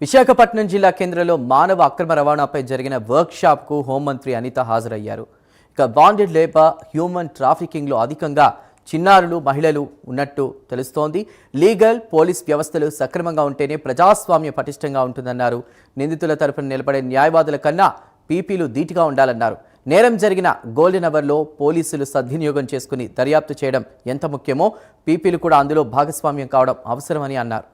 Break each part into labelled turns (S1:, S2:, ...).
S1: విశాఖపట్నం జిల్లా కేంద్రంలో మానవ అక్రమ రవాణాపై జరిగిన వర్క్షాప్కు హోంమంత్రి అనిత హాజరయ్యారు. ఇక బాండెడ్ లేబర్, హ్యూమన్ ట్రాఫికింగ్లో అధికంగా చిన్నారులు, మహిళలు ఉన్నట్టు తెలుస్తోంది. లీగల్, పోలీస్ వ్యవస్థలు సక్రమంగా ఉంటేనే ప్రజాస్వామ్యం పటిష్టంగా ఉంటుందన్నారు. నిందితుల తరపున నిలబడే న్యాయవాదుల కన్నా పీపీలు ధీటుగా ఉండాలన్నారు. నేరం జరిగిన గోల్డెన్ అవర్లో పోలీసులు సద్వినియోగం చేసుకుని దర్యాప్తు చేయడం ఎంత ముఖ్యమో పీపీలు కూడా అందులో భాగస్వామ్యం కావడం అవసరమని అన్నారు.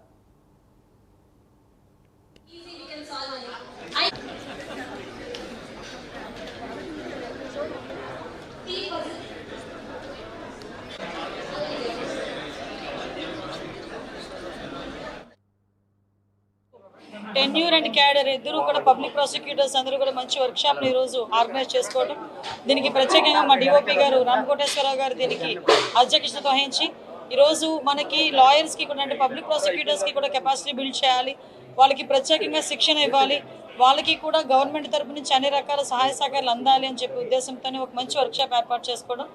S2: టెన్యూర్ అండ్ క్యాడర్ ఇద్దరు కూడా పబ్లిక్ ప్రాసిక్యూటర్స్ అందరూ కూడా మంచి వర్క్షాప్ని ఈరోజు ఆర్గనైజ్ చేసుకోవడం, దీనికి ప్రత్యేకంగా మా డిఓపి గారు రామకోటేశ్వరరావు గారు దీనికి అధ్యక్షత వహించి ఈరోజు మనకి లాయర్స్కి కూడా అంటే పబ్లిక్ ప్రాసిక్యూటర్స్కి కూడా కెపాసిటీ బిల్డ్ చేయాలి, వాళ్ళకి ప్రత్యేకంగా శిక్షణ ఇవ్వాలి, వాళ్ళకి కూడా గవర్నమెంట్ తరపు నుంచి అన్ని రకాల సహాయ సహకారాలు అందాలి అని చెప్పి ఉద్దేశంతోనే ఒక మంచి వర్క్షాప్ ఏర్పాటు చేసుకోవడం.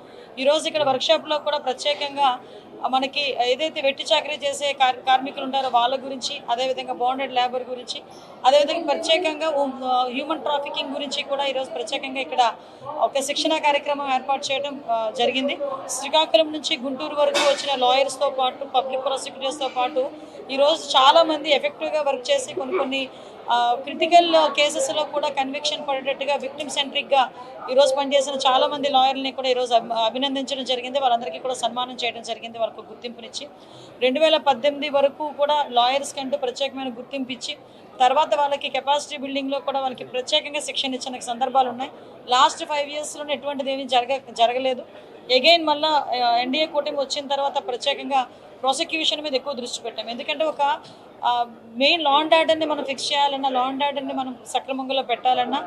S2: ఈరోజు ఇక్కడ వర్క్షాప్లో కూడా ప్రత్యేకంగా మనకి ఏదైతే వెట్టి చాకరీ చేసే కార్మికులు ఉంటారో వాళ్ళ గురించి, అదేవిధంగా బాండెడ్ లేబర్ గురించి, అదేవిధంగా ప్రత్యేకంగా హ్యూమన్ ట్రాఫికింగ్ గురించి కూడా ఈరోజు ప్రత్యేకంగా ఇక్కడ ఒక శిక్షణ కార్యక్రమం ఏర్పాటు చేయడం జరిగింది. శ్రీకాకుళం నుంచి గుంటూరు వరకు వచ్చిన లాయర్స్తో పాటు పబ్లిక్ ప్రాసిక్యూటర్స్తో పాటు ఈరోజు చాలామంది ఎఫెక్టివ్గా వర్క్ చేసి కొన్ని క్రిటికల్ కేసెస్లో కూడా కన్విక్షన్ పడేటట్టుగా విక్టిమ్ సెంట్రిక్గా ఈరోజు పనిచేసిన చాలామంది లాయర్లని కూడా ఈరోజు అభినందించడం జరిగింది. వాళ్ళందరికీ కూడా సన్మానం చేయడం జరిగింది, వాళ్ళకు గుర్తింపునిచ్చి 2018 వరకు కూడా లాయర్స్ కంటూ ప్రత్యేకమైన గుర్తింపు ఇచ్చి తర్వాత వాళ్ళకి కెపాసిటీ బిల్డింగ్లో కూడా వాళ్ళకి ప్రత్యేకంగా శిక్షణ ఇచ్చిన సందర్భాలు ఉన్నాయి. లాస్ట్ 5 ఇయర్స్లోనే ఎటువంటిది ఏమీ జరగలేదు. అగైన్ మళ్ళీ ఎన్డీఏ కూటమి వచ్చిన తర్వాత ప్రత్యేకంగా ప్రాసిక్యూషన్ మీద ఎక్కువ దృష్టి పెట్టాం. ఎందుకంటే ఒక మెయిన్ లా అండ్ ఆర్డర్ని మనం ఫిక్స్ చేయాలన్నా, లా అండ్ ఆర్డర్ని మనం సక్రమంగా పెట్టాలన్నా,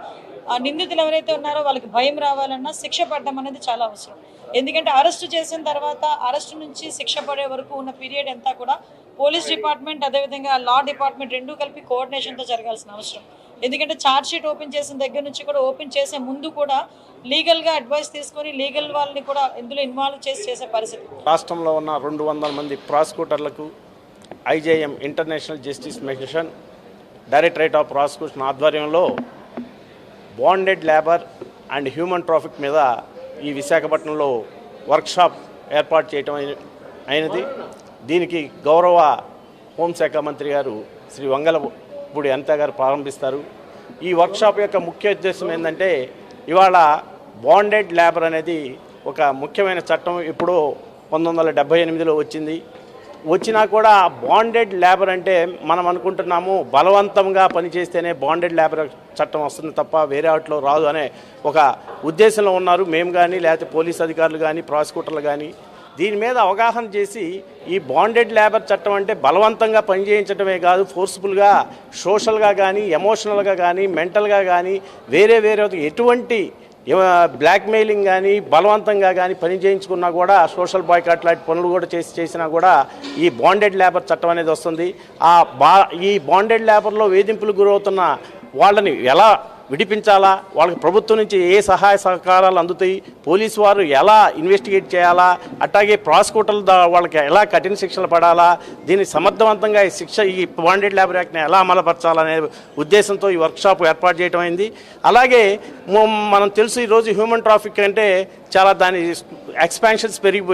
S2: నిందితులు ఎవరైతే ఉన్నారో వాళ్ళకి భయం రావాలన్నా శిక్ష పడడం అనేది చాలా అవసరం. ఎందుకంటే అరెస్టు చేసిన తర్వాత అరెస్టు నుంచి శిక్ష పడే వరకు ఉన్న పీరియడ్ అంతా కూడా పోలీస్ డిపార్ట్మెంట్ అదేవిధంగా లా డిపార్ట్మెంట్ రెండూ కలిపి కోఆర్డినేషన్తో జరగాల్సిన అవసరం. ఎందుకంటే ఛార్జ్ షీట్ ఓపెన్ చేసిన దగ్గర నుంచి కూడా ఓపెన్ చేసే ముందు కూడా లీగల్గా అడ్వైస్ తీసుకొని లీగల్ వాళ్ళని కూడా ఇందులో ఇన్వాల్వ్ చేసే పరిస్థితి.
S3: రాష్ట్రంలో ఉన్న 200 మంది ప్రాసిక్యూటర్లకు IJM international justice mission directorate of prosecution ఆధ్వర్యంలో bonded labour and human traffic మీద ఈ విశాఖపట్నంలో వర్క్షాప్ ఏర్పాటు చేయటం అయినది. దీనికి గౌరవ హోంశాఖ మంత్రి గారు శ్రీ వంగలపూడి అనిత గారు ప్రారంభిస్తారు. ఈ వర్క్షాప్ యొక్క ముఖ్య ఉద్దేశం ఏంటంటే, ఇవాళ బాండెడ్ లేబర్ అనేది ఒక ముఖ్యమైన చట్టం ఎప్పుడో 1978లో వచ్చినా కూడా బాండెడ్ లేబర్ అంటే మనం అనుకుంటున్నాము బలవంతంగా పనిచేస్తేనే బాండెడ్ లేబర్ చట్టం వస్తుంది తప్ప వేరే వాటిలో రాదు అనే ఒక ఉద్దేశంలో ఉన్నారు మేము కానీ, లేకపోతే పోలీస్ అధికారులు కానీ, ప్రాసిక్యూటర్లు కానీ. దీని మీద అవగాహన చేసి ఈ బాండెడ్ లేబర్ చట్టం అంటే బలవంతంగా పనిచేయించడమే కాదు, ఫోర్స్ఫుల్గా సోషల్గా కానీ, ఎమోషనల్గా కానీ, మెంటల్గా కానీ వేరే ఎటువంటి బ్లాక్మెయిలింగ్ కానీ బలవంతంగా కానీ పని చేయించుకున్నా కూడా సోషల్ బాయ్కాట్ లాంటి పనులు కూడా చేసినా కూడా ఈ బాండెడ్ లేబర్ చట్టం అనేది వస్తుంది. ఈ బాండెడ్ లేబర్లో వేధింపులు గురవుతున్న వాళ్ళని ఎలా విడిపించాలా, వాళ్ళకి ప్రభుత్వం నుంచి ఏ సహాయ సహకారాలు అందుతాయి, పోలీసు వారు ఎలా ఇన్వెస్టిగేట్ చేయాలా, అట్లాగే ప్రాసిక్యూటర్లు వాళ్ళకి ఎలా కఠిన శిక్షలు పడాలా, దీన్ని సమర్థవంతంగా ఈ బాండెడ్ లేబర్ యాక్ట్ని ఎలా అమలుపరచాలనే ఉద్దేశంతో ఈ వర్క్షాప్ ఏర్పాటు చేయడం అయింది. అలాగే మనం తెలుసు ఈరోజు హ్యూమన్ ట్రాఫిక్ అంటే చాలా దాని ఎక్స్పాన్షన్స్ పెరిగిపోయినాయి.